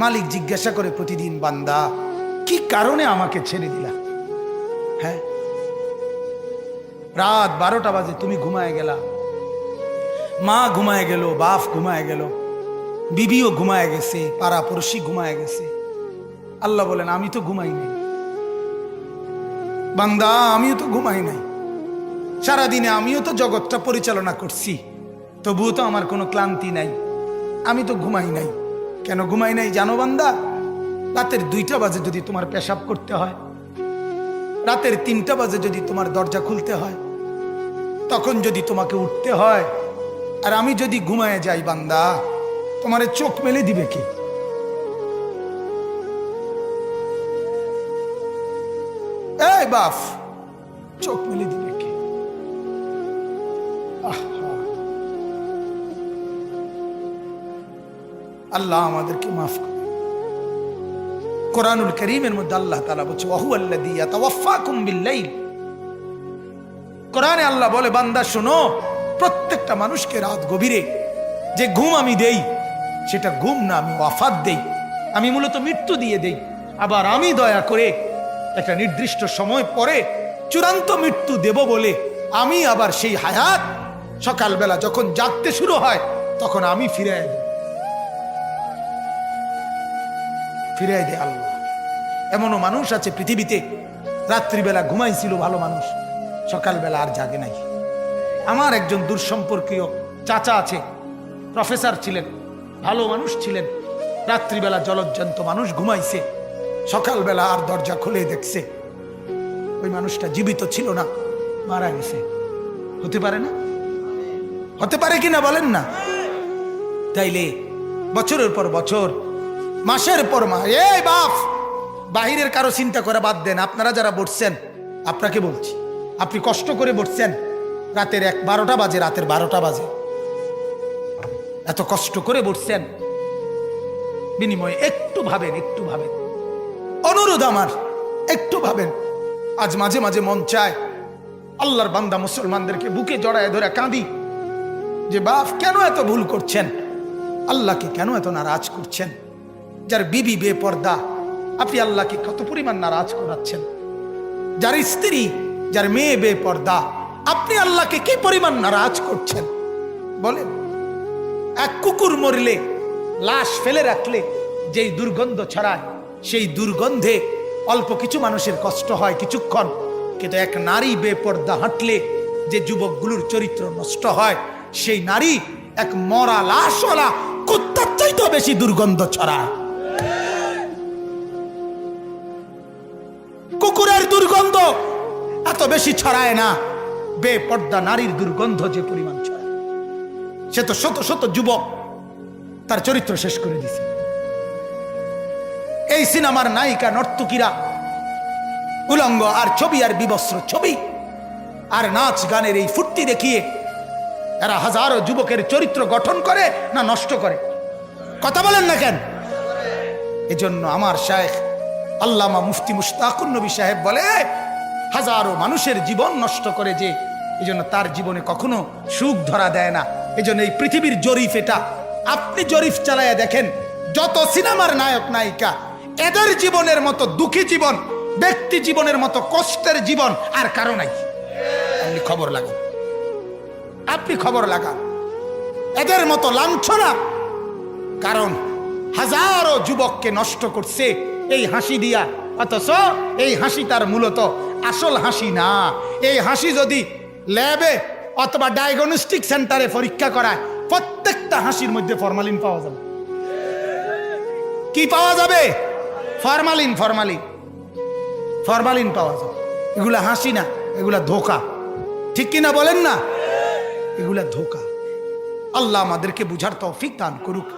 মালিক জিজ্ঞাসা করে প্রতিদিন, বান্দা কি কারণে আমাকে ছেড়ে দিলা? হ্যাঁ, রাত 12টা বাজে তুমি ঘুমায় গেলা, মা ঘুমায় গেল, বাপ ঘুমায় গেল, বিবিও ঘুমায় গেছে, পাড়া পড়শি ঘুমায় গেছে। আল্লাহ বলেন আমি তো ঘুমাই নাই বান্দা, আমিও তো ঘুমাই নাই। সারাদিনে আমিও তো জগৎটা পরিচালনা করছি, তবুও তো আমার কোনো ক্লান্তি নাই, আমি তো ঘুমাই নাই। কেন ঘুমাই নাই জানো বান্দা? রাতের 2টা বাজে যদি তোমার পেশাব করতে হয়, রাতের 3টা বাজে যদি তোমার দরজা খুলতে হয়, তখন যদি তোমাকে উঠতে হয়, আর আমি যদি ঘুমায় যাই বান্দা, তোমারে চোখ মেলে দিবে কে? এই বাপ, চোখ মেলে দিবে কে? আল্লাহ আমাদেরকে মাফ করে। কোরআনুল কারীমের মধ্যে আল্লাহ তাআলা বলছে ওয়াহুয়াল্লাযী ইয়াতাওয়াফফাকুম বিল-লাইল। কোরআনে আল্লাহ বলে, বান্দা শোনো, প্রত্যেকটা মানুষকে রাত গভীরে যে ঘুম আমি দেই, সেটা ঘুম না, আমি ওয়াফাত দেই, আমি মূলত মৃত্যু দিয়ে দেই। আবার আমি দয়া করে একটা নির্দিষ্ট সময় পরে চূড়ান্ত মৃত্যু দেব বলে আমি আবার সেই হায়াত সকালবেলা যখন জাগতে শুরু হয় তখন আমি ফিরিয়ে দেই, ফিরিয়ে দেয় আল্লাহ। এমনও মানুষ আছে পৃথিবীতে, রাত্রিবেলা ঘুমাইছিল ভালো মানুষ, সকালবেলা আর জাগে নাই। আমার একজন দূরসম্পর্কীয় চাচা আছে, প্রফেসর ছিলেন, ভালো মানুষ ছিলেন, রাত্রিবেলা জলজ্জান্ত মানুষ ঘুমাইছে, সকালবেলা আর দরজা খুলে দেখছে ওই মানুষটা জীবিত ছিল না, মারা গেছে। হতে পারে না? হতে পারে কিনা বলেন না? তাইলে বছরের পর বছর, মাসের পর মাস, এই বাপ, বাহিরের কারো চিন্তা করে বাদ দেন। আপনারা যারা বসছেন, আপনাকে বলছি, আপনি কষ্ট করে বসছেন, রাতের 12টা বাজে, রাতের 12টা বাজে, এত কষ্ট করে বসছেন, বিনিময়ে একটু ভাবেন, একটু ভাবেন, অনুরোধ আমার, একটু ভাবেন। আজ মাঝে মাঝে মন চায় আল্লাহর বান্দা মুসলমানদেরকে বুকে জড়ায় ধরে কাঁদি যে বাপ কেন এত ভুল করছেন, আল্লাহকে কেন এত নারাজ করছেন? যার বিবি বেপর্দা, আপনি আল্লাহকে কত পরিমাণ নারাজ করাচ্ছেন। যার স্ত্রী, যার মেয়ে বেপর্দা, আপনি আল্লাহকে কি পরিমাণ নারাজ করছেন বলেন? এক কুকুর মরলে, লাশ ফেলে রাখলে যেই দুর্গন্ধ ছড়ায়, সেই দুর্গন্ধে অল্প কিছু মানুষের কষ্ট হয় কিছুক্ষণ, কিন্তু এক নারী বেপর্দা হাঁটলে যে যুবকগুলোর চরিত্র নষ্ট হয়, সেই নারী এক মরা লাশওয়ালা কুত্তার চাইতেও বেশি দুর্গন্ধ ছড়ায়। কুকুরের দুর্গন্ধ এত বেশি ছড়ায় না, বেপর্দা নারীর দুর্গন্ধ যে পরিমাণ ছড়ায়। সে তো শত শত যুবক তার চরিত্র শেষ করে দিছে। এই সিনেমার নায়িকা নর্তকীরা উলঙ্গ আর ছবি আর বিবস্ত্র ছবি আর নাচ গানের এই ফুর্তি দেখিয়ে এরা হাজারো যুবকের চরিত্র গঠন করে না নষ্ট করে? কথা বলেন না কেন? এজন্য আমার শায়েখ আল্লামা মুফতি মুশতাকুন নবী সাহেব বলে, হাজারো মানুষের জীবন নষ্ট করে যে, এজন্য তার জীবনে কখনো সুখ ধরা দেয় না। এজন্য এই পৃথিবীর জরিফ এটা, আপনি জরিফ চালায়া দেখেন, যত সিনেমার নায়ক নায়িকা, এদের জীবনের মতো দুঃখী জীবন, ব্যক্তি জীবনের মতো কষ্টের জীবন আর কারো নাই। আপনি খবর লাগান, আপনি খবর লাগান, এদের মতো লাঞ্ছনা। কারণ হাজারো যুবককে নষ্ট করছে এই হাসি দিয়া, অথচ এই হাসি তার মূলত আসল হাসি না। এই হাসি যদি ল্যাবে অথবা ডায়াগনস্টিক সেন্টারে পরীক্ষা করায়, প্রত্যেকটা হাসির মধ্যে ফরমালিন পাওয়া যাবে। কি পাওয়া যাবে? ফরমালিন, ফরমালিন, ফরমালিন পাওয়া যাবে। এগুলা হাসি না, এগুলা ধোকা। ঠিক কিনা বলেন না? এগুলা ধোকা। আল্লাহ আমাদেরকে বুঝার তৌফিক দান করুক।